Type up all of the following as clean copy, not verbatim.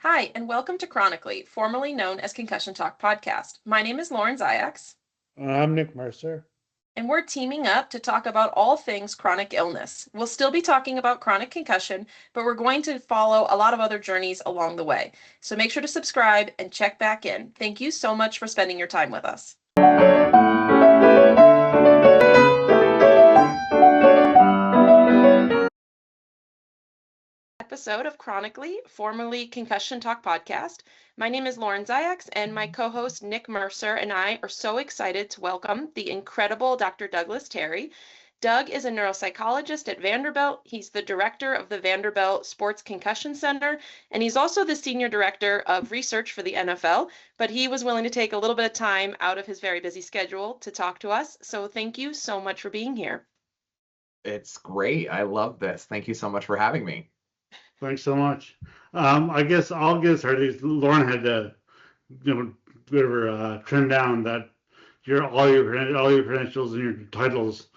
Hi, and welcome to Chronically, formerly known as Concussion Talk Podcast. My name is Lauren Zayaks, I'm Nick Mercer. and we're teaming up to talk about all things chronic illness. We'll still be talking about chronic concussion, but we're going to follow a lot of other journeys along the way. So make sure to subscribe and check back in. Thank you so much for spending your time with us. Episode of Chronically, formerly Concussion Talk Podcast. My name is Lauren Zayaks, and my co-host Nick Mercer and I are so excited to welcome the incredible Dr. Douglas Terry. Doug is a neuropsychologist at Vanderbilt. He's the director of the Vanderbilt Sports Concussion Center, and he's also the senior director of research for the NFL. But he was willing to take a little bit of time out of his very busy schedule to talk to us. So thank you so much for being here. It's great. I love this. Thank you so much for having me. Thanks so much. I guess I'll get started. Lauren had to, whatever, trim down that all your credentials and your titles.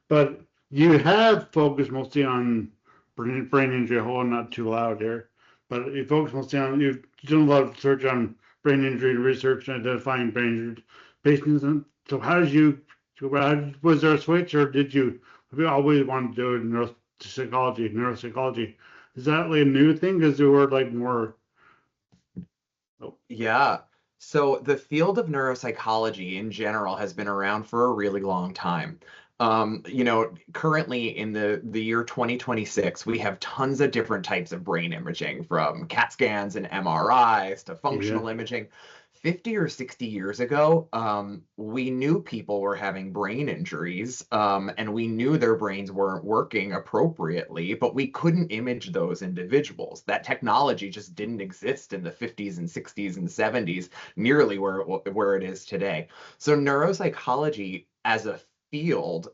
But you have focused mostly on brain injury. Hold on, not too loud here. But you focus mostly on you've done a lot of research on brain injury research and identifying brain injured patients. And so, was there a switch, or did you have you always wanted to do neuropsychology? Is that like a new thing? Because there were like more. Oh, Yeah. So the field of neuropsychology in general has been around for a really long time. Currently in the year 2026, we have tons of different types of brain imaging, from CAT scans and MRIs to yeah. functional imaging. 50 or 60 years ago, we knew people were having brain injuries, and we knew their brains weren't working appropriately, but we couldn't image those individuals. That technology just didn't exist in the 50s and 60s and 70s, nearly where it is today. So neuropsychology as a field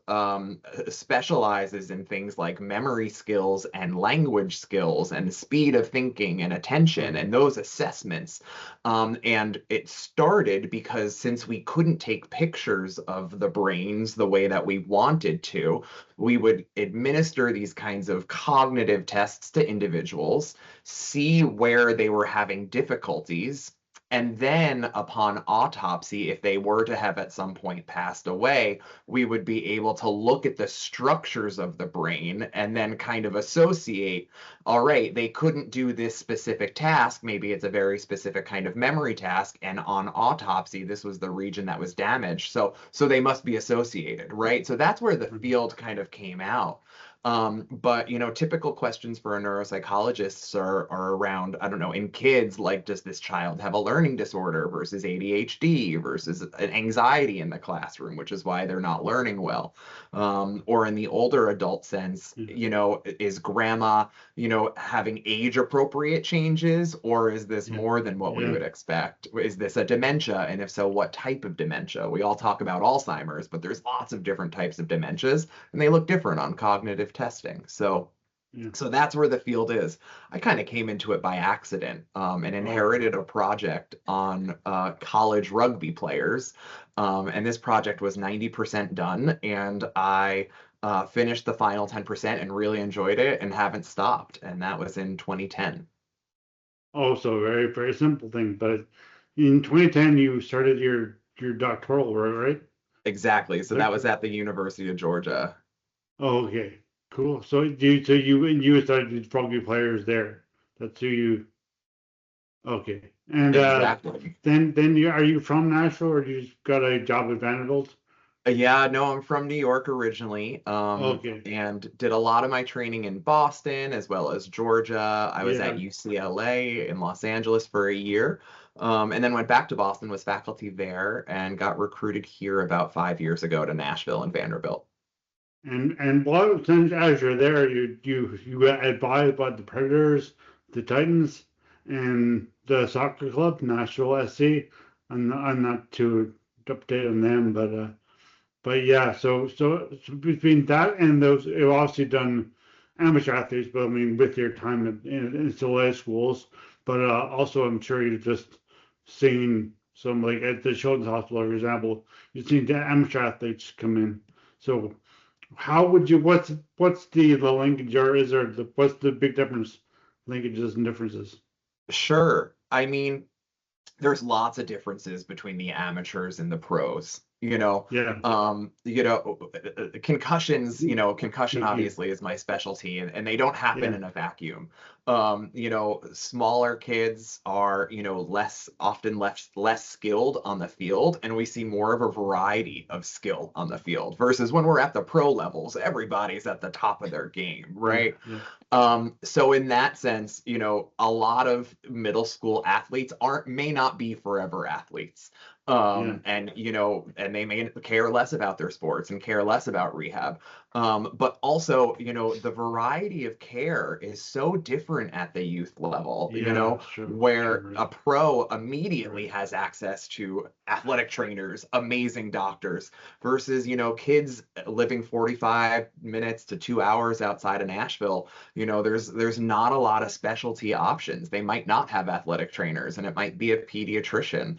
specializes in things like memory skills and language skills and speed of thinking and attention and those assessments. And it started because since we couldn't take pictures of the brains the way that we wanted to, we would administer these kinds of cognitive tests to individuals, see where they were having difficulties, and then upon autopsy, if they were to have at some point passed away, we would be able to look at the structures of the brain and then kind of associate, all right, they couldn't do this specific task. Maybe it's a very specific kind of memory task. And on autopsy, this was the region that was damaged. So they must be associated, right? So that's where the field kind of came out. But typical questions for a neuropsychologist are around, I don't know, in kids, like, does this child have a learning disorder versus ADHD versus an anxiety in the classroom, which is why they're not learning well. Or in the older adult sense, is grandma, having age appropriate changes, or is this Yeah. more than what we Yeah. would expect? Is this a dementia? And if so, what type of dementia? We all talk about Alzheimer's, but there's lots of different types of dementias, and they look different on cognitive testing. So Yeah. so that's where the field is. I kind of came into it by accident, and Oh, inherited a project on college rugby players. And this project was 90% done, and I finished the final 10% and really enjoyed it and haven't stopped. And that was in 2010. also very, very simple thing. But in 2010, you started your doctoral work, right? Exactly. So that Like, was at the University of Georgia. oh, okay, cool. So you started rugby players there. That's who you. Okay, and Exactly. then are you from Nashville, or you just got a job at Vanderbilt? Yeah, no, I'm from New York originally, Okay, and did a lot of my training in Boston as well as Georgia. I was at yeah. UCLA in Los Angeles for a year, and then went back to Boston, was faculty there, and got recruited here about 5 years ago to Nashville and Vanderbilt. And what since as you're there, you advise about the Predators, the Titans, and the soccer club, Nashville SC. I'm not too up to date on them, but yeah. So between that and those, you've obviously done amateur athletes, but I mean with your time in still schools, but also I'm sure you've just seen some like at the Children's Hospital, for example, you've seen the amateur athletes come in. So how would you what's the linkage, or is there what's the big difference, linkages and differences? Sure. I mean, there's lots of differences between the amateurs and the pros. Yeah. Concussions, concussion Mhm. obviously is my specialty, and they don't happen Yeah. in a vacuum. Smaller kids are, less skilled on the field, and we see more of a variety of skill on the field versus when we're at the pro levels, everybody's at the top of their game, Yeah. right? Yeah. So in that sense, a lot of middle school athletes may not be forever athletes. Yeah. And they may care less about their sports and care less about rehab. But also, the variety of care is so different at the youth level, Yeah. Sure. where Sure. a pro Sure. immediately has access to athletic trainers, amazing doctors, versus, kids living 45 minutes to 2 hours outside of Nashville. There's not a lot of specialty options. They might not have athletic trainers, and it might be a pediatrician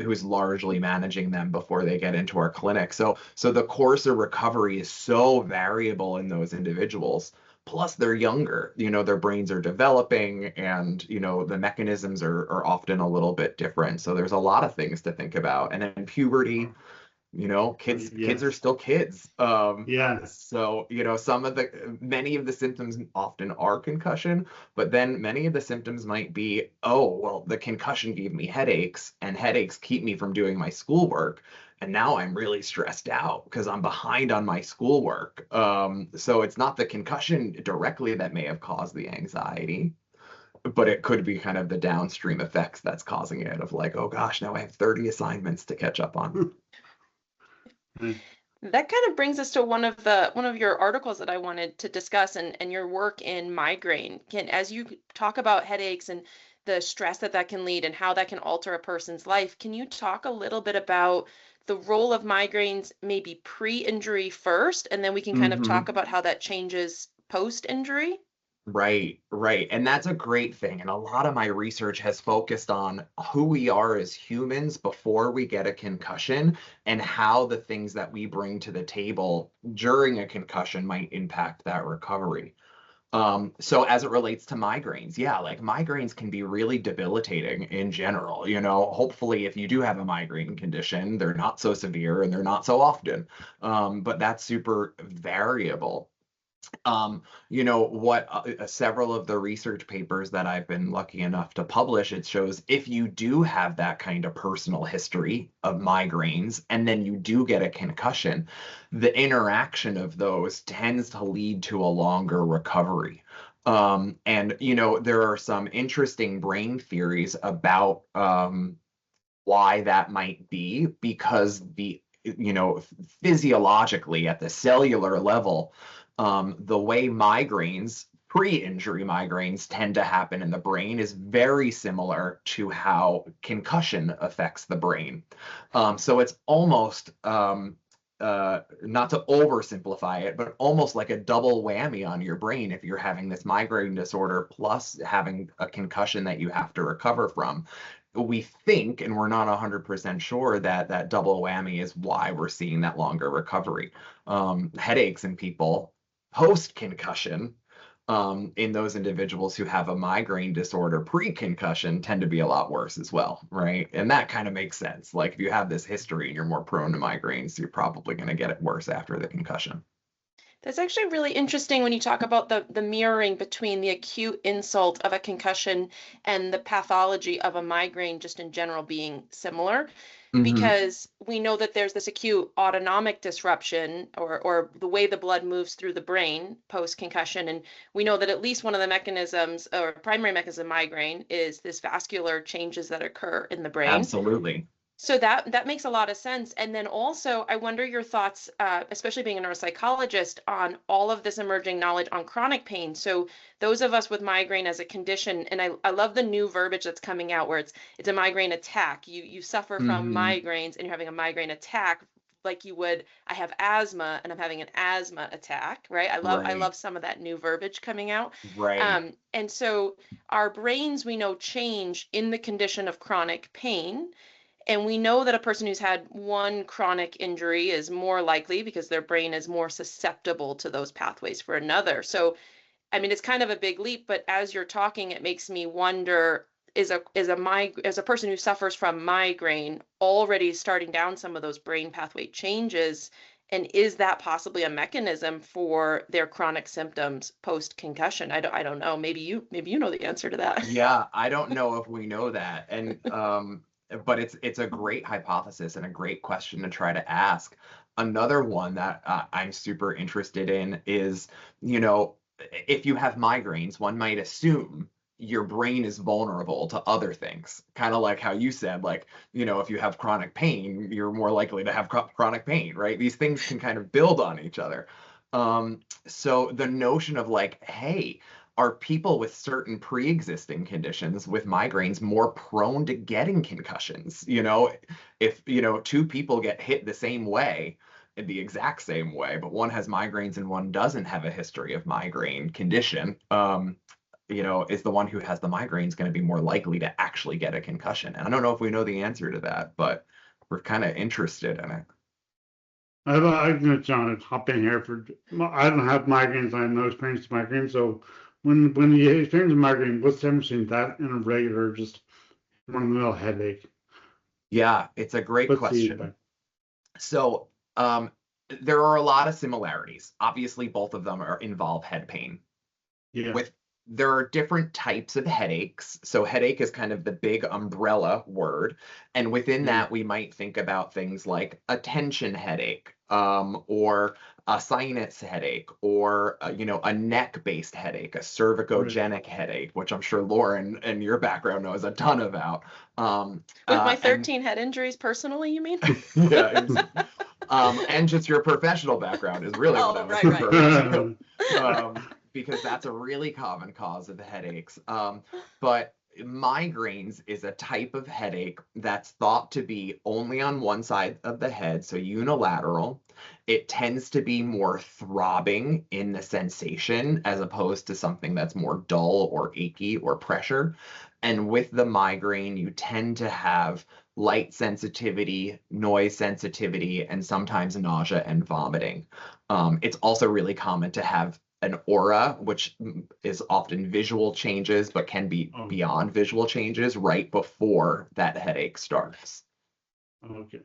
who's largely managing them before they get into our clinic. So the course of recovery is so variable in those individuals. Plus, they're younger. Their brains are developing, and the mechanisms are often a little bit different. So there's a lot of things to think about. And then puberty, kids are Yes. still kids. Yeah. So, many of the symptoms often are concussion, but then many of the symptoms might be, oh, well, the concussion gave me headaches, and headaches keep me from doing my schoolwork. And now I'm really stressed out because I'm behind on my schoolwork. So it's not the concussion directly that may have caused the anxiety, but it could be kind of the downstream effects that's causing it of like, oh gosh, now I have 30 assignments to catch up on. That kind of brings us to one of your articles that I wanted to discuss, and your work in migraine. As you talk about headaches and the stress that that can lead and how that can alter a person's life, can you talk a little bit about the role of migraines maybe pre-injury first, and then we can kind of talk Hmm. about how that changes post-injury? Right, right. And that's a great thing. And a lot of my research has focused on who we are as humans before we get a concussion and how the things that we bring to the table during a concussion might impact that recovery. So as it relates to migraines, yeah, like migraines can be really debilitating in general. Hopefully, if you do have a migraine condition, they're not so severe and they're not so often. But that's super variable. What several of the research papers that I've been lucky enough to publish, it shows if you do have that kind of personal history of migraines and then you do get a concussion, the interaction of those tends to lead to a longer recovery. And there are some interesting brain theories about why that might be, because physiologically at the cellular level, the way migraines, pre-injury migraines, tend to happen in the brain is very similar to how concussion affects the brain. So it's almost not to oversimplify it, but almost like a double whammy on your brain if you're having this migraine disorder plus having a concussion that you have to recover from. We think, and we're not 100% sure, that that double whammy is why we're seeing that longer recovery. Headaches in people post concussion, in those individuals who have a migraine disorder pre-concussion, tend to be a lot worse as well, right? And that kind of makes sense. Like if you have this history and you're more prone to migraines, you're probably going to get it worse after the concussion. That's actually really interesting when you talk about the mirroring between the acute insult of a concussion and the pathology of a migraine just in general being similar, Hmm. because we know that there's this acute autonomic disruption, or the way the blood moves through the brain post concussion. And we know that at least one of the mechanisms or primary mechanism of migraine is this vascular changes that occur in the brain. Absolutely. So that makes a lot of sense. And then also, I wonder your thoughts, especially being a neuropsychologist, on all of this emerging knowledge on chronic pain. So those of us with migraine as a condition, and I love the new verbiage that's coming out where it's a migraine attack. You suffer from Hmm. migraines and you're having a migraine attack like you would, I have asthma and I'm having an asthma attack, right? I Right. love some of that new verbiage coming out. Right. And so our brains, we know, change in the condition of chronic pain, and we know that a person who's had one chronic injury is more likely because their brain is more susceptible to those pathways for another. So I mean, it's kind of a big leap, but as you're talking, it makes me wonder, is a person who suffers from migraine already starting down some of those brain pathway changes? And is that possibly a mechanism for their chronic symptoms post concussion? I don't know. Maybe you know the answer to that. Yeah, I don't know if we know that. And but it's a great hypothesis and a great question to try to ask. Another one that I'm super interested in is, you know, if you have migraines, one might assume your brain is vulnerable to other things. Kind of like how you said, like, you know, if you have chronic pain, you're more likely to have chronic pain, right? These things can kind of build on each other. So the notion of like, hey, are people with certain pre-existing conditions with migraines more prone to getting concussions? You know, if, you know, two people get hit the same way, in the exact same way, but one has migraines and one doesn't have a history of migraine condition, you know, is the one who has the migraines going to be more likely to actually get a concussion? And I don't know if we know the answer to that, but we're kind of interested in it. I'm going to hop in here for. I don't have migraines. I have no experience with migraines. So when you experience a migraine, what's the difference between that and a regular just run-of-the-mill headache? Yeah, it's a great What's the question. So there are a lot of similarities. Obviously, both of them involve head pain. yeah. There are different types of headaches. So headache is kind of the big umbrella word. And within that, we might think about things like a tension headache, or a sinus headache, or you know, a neck-based headache, a cervicogenic headache, which I'm sure Lauren and your background knows a ton about. With my 13 head injuries personally, you mean? Yeah. And just your professional background is really what I was referring to. Because that's a really common cause of headaches. But migraines is a type of headache that's thought to be only on one side of the head, so unilateral. It tends to be more throbbing in the sensation as opposed to something that's more dull or achy or pressure. And with the migraine, you tend to have light sensitivity, noise sensitivity, and sometimes nausea and vomiting. It's also really common to have an aura, which is often visual changes, but can be beyond visual changes right before that headache starts. Okay.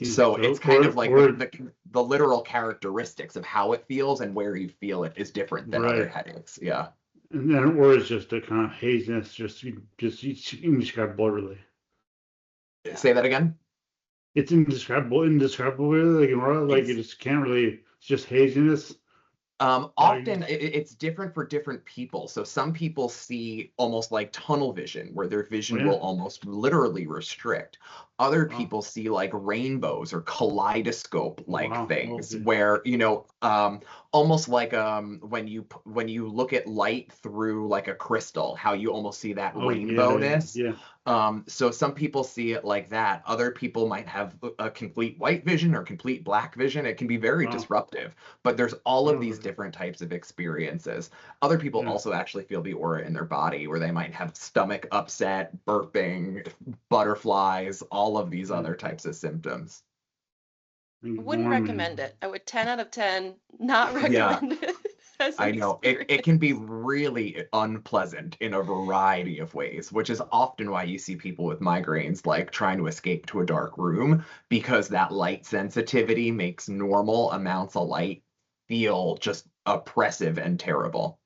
So it's kind of like the literal characteristics of how it feels and where you feel it is different than other headaches. Yeah. And then, or it's just a kind of haziness, just indescribable, really. Say that again. It's indescribable, really. Like you just can't really. It's just haziness. Often it's different for different people. So some people see almost like tunnel vision, where their vision will almost literally restrict. Other people see like rainbows or kaleidoscope-like things, where, you know, almost like when you look at light through like a crystal, how you almost see that rainbowness. So some people see it like that. Other people might have a complete white vision or complete black vision. It can be very disruptive, but there's all of these different types of experiences. Other people also actually feel the aura in their body, where they might have stomach upset, burping, butterflies, all of these other types of symptoms. I wouldn't recommend it. I would 10 out of 10 not recommend it. I know it can be really unpleasant in a variety of ways, which is often why you see people with migraines like trying to escape to a dark room, because that light sensitivity makes normal amounts of light feel just oppressive and terrible.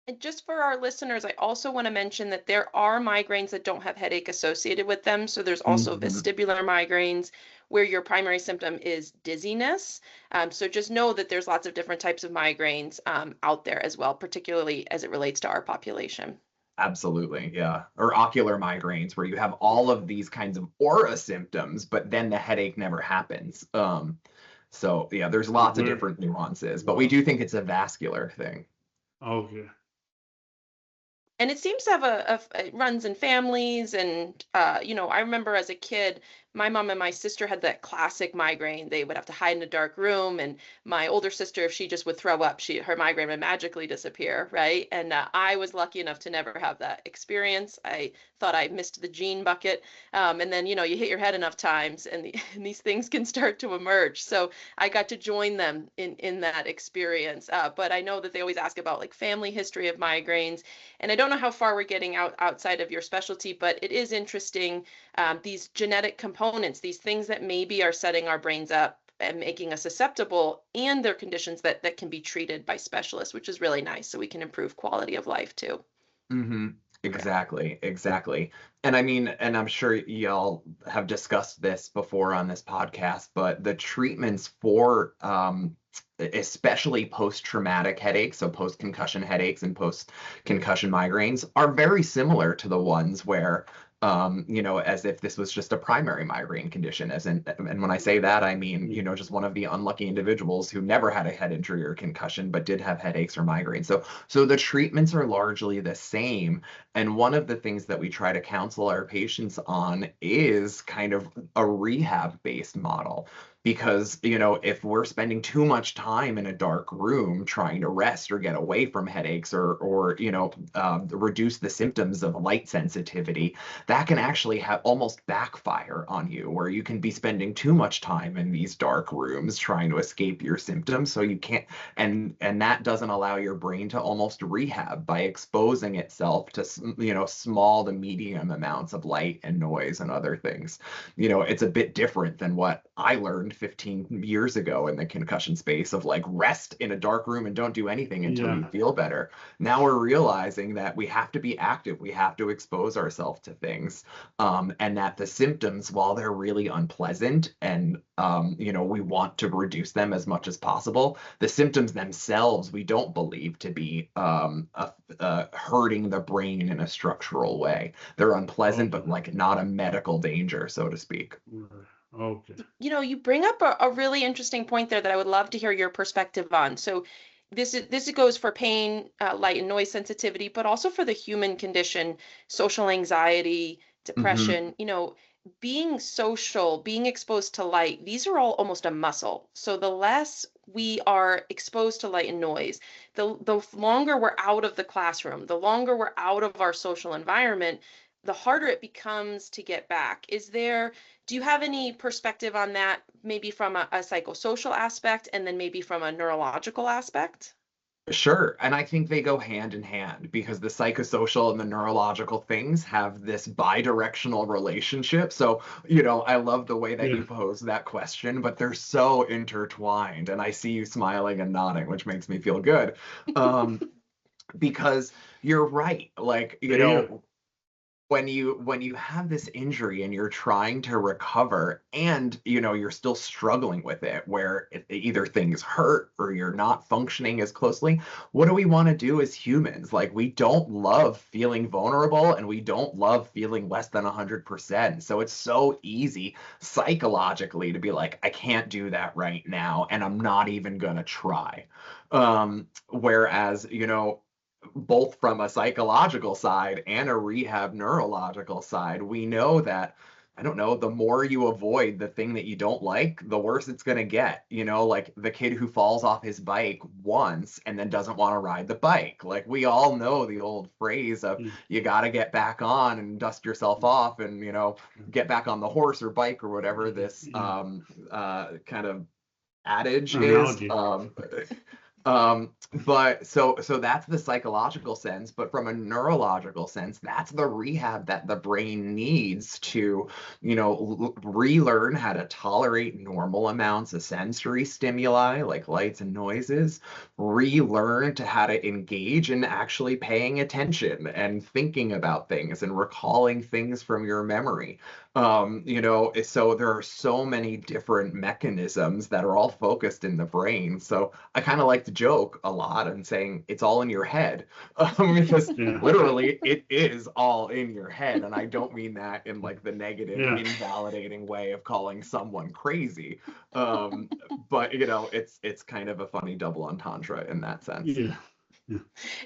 And just for our listeners, I also want to mention that there are migraines that don't have headache associated with them. So there's also vestibular migraines where your primary symptom is dizziness. So just know that there's lots of different types of migraines out there as well, particularly as it relates to our population. Absolutely, yeah. Or ocular migraines, where you have all of these kinds of aura symptoms, but then the headache never happens. So yeah, there's lots of different nuances, but we do think it's a vascular thing. Okay. And it seems to have it runs in families. And, you know, I remember as a kid, my mom and my sister had that classic migraine. They would have to hide in a dark room, and my older sister, if she just would throw up, her migraine would magically disappear, right? And I was lucky enough to never have that experience. I thought I missed the gene bucket. And then, you hit your head enough times, and, and these things can start to emerge. So I got to join them in that experience. But I know that they always ask about like family history of migraines, and I don't know how far we're getting outside of your specialty, but it is interesting, these genetic components, these things that maybe are setting our brains up and making us susceptible, and their conditions that can be treated by specialists, which is really nice. So we can improve quality of life too. Mm-hmm. Exactly, exactly. And I mean, and I'm sure y'all have discussed this before on this podcast, but the treatments for especially post-traumatic headaches, so post-concussion headaches and post-concussion migraines, are very similar to the ones where as if this was just a primary migraine condition, and when I say that, I mean, just one of the unlucky individuals who never had a head injury or concussion, but did have headaches or migraines. So the treatments are largely the same. And one of the things that we try to counsel our patients on is kind of a rehab-based model. Because, if we're spending too much time in a dark room trying to rest or get away from headaches or reduce the symptoms of light sensitivity, that can actually have almost backfire on you, where you can be spending too much time in these dark rooms trying to escape your symptoms. So you can't, and that doesn't allow your brain to almost rehab by exposing itself to, small to medium amounts of light and noise and other things. It's a bit different than what I learned 15 years ago in the concussion space of like rest in a dark room and don't do anything until you feel better. Now we're realizing that we have to be active. We have to expose ourselves to things. And that the symptoms, while they're really unpleasant and, we want to reduce them as much as possible, the symptoms themselves, we don't believe to be hurting the brain in a structural way. They're unpleasant, but like not a medical danger, so to speak. Okay. You bring up a really interesting point there that I would love to hear your perspective on. So this goes for pain, light and noise sensitivity, but also for the human condition, social anxiety, depression, being social, being exposed to light, these are all almost a muscle. So the less we are exposed to light and noise, the longer we're out of the classroom, the longer we're out of our social environment, the harder it becomes to get back. Do you have any perspective on that, maybe from a psychosocial aspect and then maybe from a neurological aspect? Sure. And I think they go hand in hand because the psychosocial and the neurological things have this bi-directional relationship. So, I love the way that you pose that question, but they're so intertwined. And I see you smiling and nodding, which makes me feel good. Because you're right. Like, when you have this injury and you're trying to recover and you're still struggling with it, where either things hurt or you're not functioning as closely, what do we want to do as humans? Like, we don't love feeling vulnerable and we don't love feeling less than 100%. So it's so easy psychologically to be like, I can't do that right now and I'm not even gonna try. Whereas both from a psychological side and a rehab neurological side, we know that, I don't know, the more you avoid the thing that you don't like, the worse it's going to get. Like the kid who falls off his bike once and then doesn't want to ride the bike. Like, we all know the old phrase of you got to get back on and dust yourself off and, get back on the horse or bike or whatever this kind of adage is. But so that's the psychological sense, but from a neurological sense, that's the rehab that the brain needs to, relearn how to tolerate normal amounts of sensory stimuli like lights and noises, relearn to how to engage in actually paying attention and thinking about things and recalling things from your memory. So there are so many different mechanisms that are all focused in the brain. So I kind of like to joke a lot and saying it's all in your head, because literally it is all in your head. And I don't mean that in like the negative, invalidating way of calling someone crazy. But it's kind of a funny double entendre in that sense. Yeah. Yeah.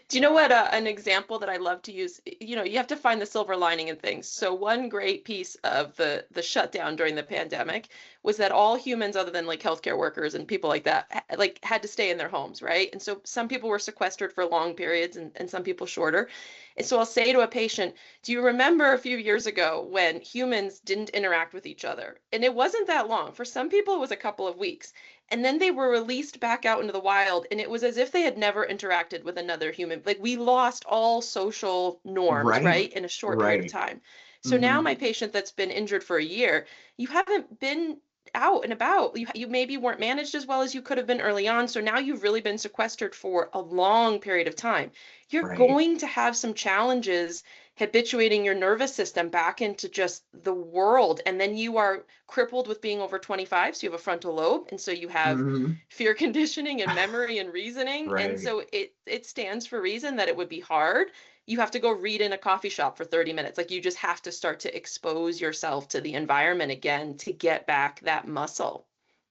Do you know what an example that I love to use? You know, you have to find the silver lining in things. So one great piece of the shutdown during the pandemic was that all humans, other than like healthcare workers and people like that, like had to stay in their homes, right? And so some people were sequestered for long periods and some people shorter. And so I'll say to a patient, do you remember a few years ago when humans didn't interact with each other? And it wasn't that long. For some people, it was a couple of weeks. And then they were released back out into the wild, and it was as if they had never interacted with another human. Like we lost all social norms, Right. right, in a short period of Right. time. So now Hmm. my patient that's been injured for a year, you haven't been out and about. You maybe weren't managed as well as you could have been early on. So now you've really been sequestered for a long period of time. You're Right. going to have some challenges habituating your nervous system back into just the world. And then you are crippled with being over 25. So you have a frontal lobe. And so you have Hmm. fear conditioning and memory and reasoning. And Right. so it stands for reason that it would be hard. You have to go read in a coffee shop for 30 minutes. Like you just have to start to expose yourself to the environment again to get back that muscle.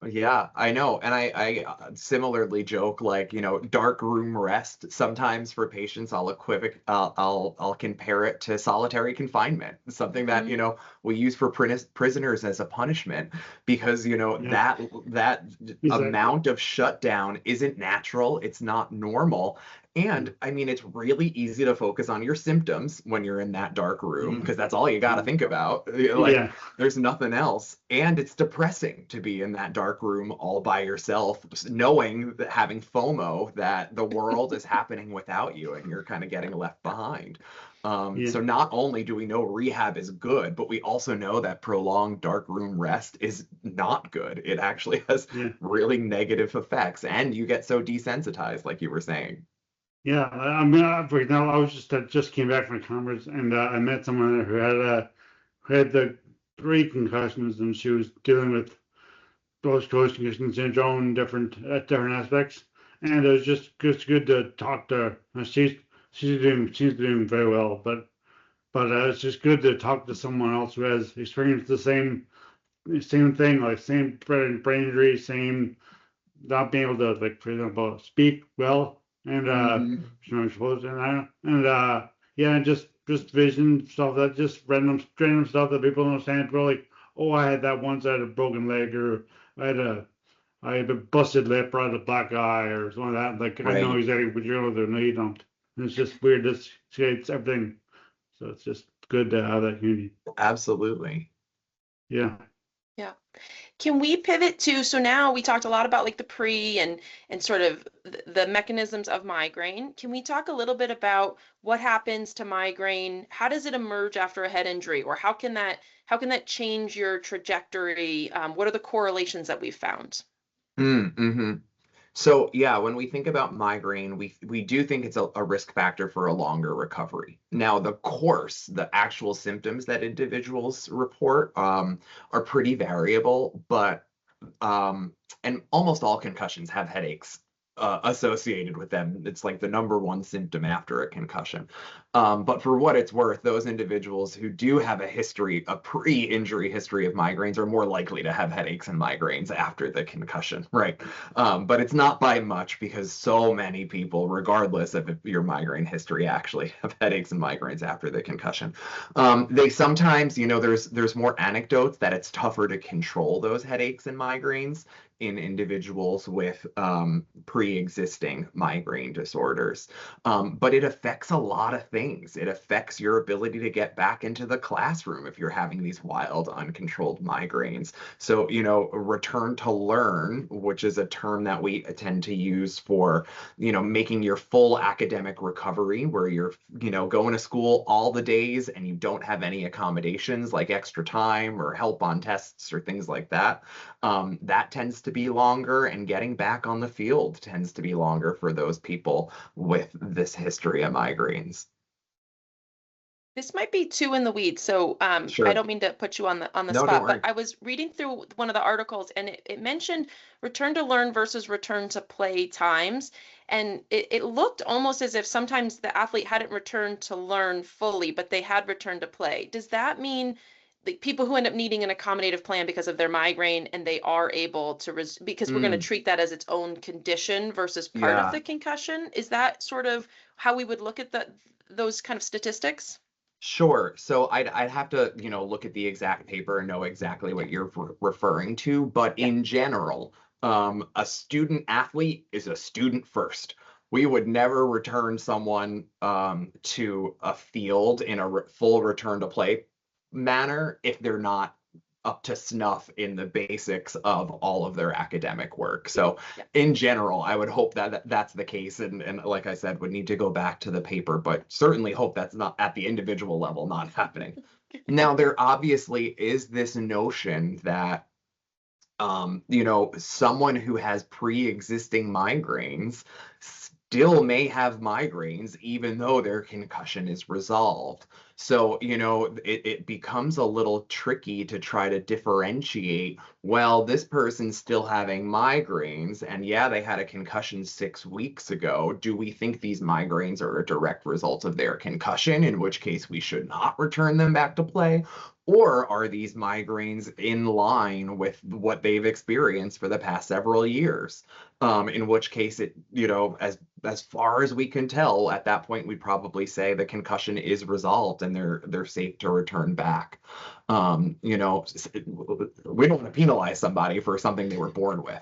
Yeah, I know. And I similarly joke like, dark room rest. Sometimes for patients, I'll compare it to solitary confinement, something that, Hmm. we use for prisoners as a punishment because, Yeah. that Exactly. amount of shutdown isn't natural. It's not normal. Yeah. And I mean, it's really easy to focus on your symptoms when you're in that dark room because that's all you got to think about. Like, Yeah. there's nothing else. And it's depressing to be in that dark room all by yourself, just knowing that having FOMO that the world is happening without you and you're kind of getting left behind. Yeah. So not only do we know rehab is good, but we also know that prolonged dark room rest is not good. It actually has Yeah. really negative effects, and you get so desensitized, like you were saying. Yeah. I mean, for example, I was just came back from a conference, and I met someone who had the three concussions, and she was dealing with post-concussion syndrome and different aspects. And it was just good to talk to her. She's doing very well, but it's just good to talk to someone else who has experienced the same thing, like same brain injury, same not being able to, like, for example, speak well, and Hmm. supposed to, yeah, and just vision stuff, that just random stuff that people don't understand. People are like, oh, I had that once, I had a broken leg, or I had a I had a busted lip, or I had a black eye, or something like that. Like, I know Right. exactly what you're going through. No, you don't. And it's just weird. It's everything. So it's just good to have that unity. Absolutely. Yeah. Yeah. Can we pivot to, so now we talked a lot about like the pre and sort of the mechanisms of migraine. Can we talk a little bit about what happens to migraine? How does it emerge after a head injury, or how can that change your trajectory? What are the correlations that we've found? Mm-hmm. So yeah, when we think about migraine, we do think it's a risk factor for a longer recovery. Now, the actual symptoms that individuals report are pretty variable, but um, and almost all concussions have headaches associated with them. It's like the number one symptom after a concussion. But for what it's worth, those individuals who do have a pre-injury history of migraines are more likely to have headaches and migraines after the concussion, right? But it's not by much because so many people, regardless of your migraine history, actually have headaches and migraines after the concussion. They sometimes, there's more anecdotes that it's tougher to control those headaches and migraines in individuals with pre-existing migraine disorders. But it affects a lot of things. It affects your ability to get back into the classroom if you're having these wild, uncontrolled migraines. So, return to learn, which is a term that we tend to use for, making your full academic recovery, where you're, going to school all the days and you don't have any accommodations like extra time or help on tests or things like that. That tends to be longer, and getting back on the field tends to be longer for those people with this history of migraines. This might be too in the weeds, so I Sure. don't mean to put you on the No, don't spot, but worry. I was reading through one of the articles and it mentioned return to learn versus return to play times. And it looked almost as if sometimes the athlete hadn't returned to learn fully, but they had returned to play. Does that mean people who end up needing an accommodative plan because of their migraine, and they are able to because we're going to treat that as its own condition versus part of Yeah. the concussion. Is that sort of how we would look at those kind of statistics? Sure. So I'd have to, look at the exact paper and know exactly what you're referring to. But Yeah. in general, a student athlete is a student first. We would never return someone to a field in a full return to play manner if they're not up to snuff in the basics of all of their academic work. So Yeah. in general, I would hope that that's the case. And like I said, would need to go back to the paper, but certainly hope that's not at the individual level, not happening. Now, there obviously is this notion that someone who has pre-existing migraines still may have migraines even though their concussion is resolved. So, it becomes a little tricky to try to differentiate, well, this person's still having migraines, and yeah, they had a concussion 6 weeks ago. Do we think these migraines are a direct result of their concussion, in which case we should not return them back to play? Or are these migraines in line with what they've experienced for the past several years? In which case, as far as we can tell, at that point, we'd probably say the concussion is resolved and they're safe to return back. We don't want to penalize somebody for something they were born with.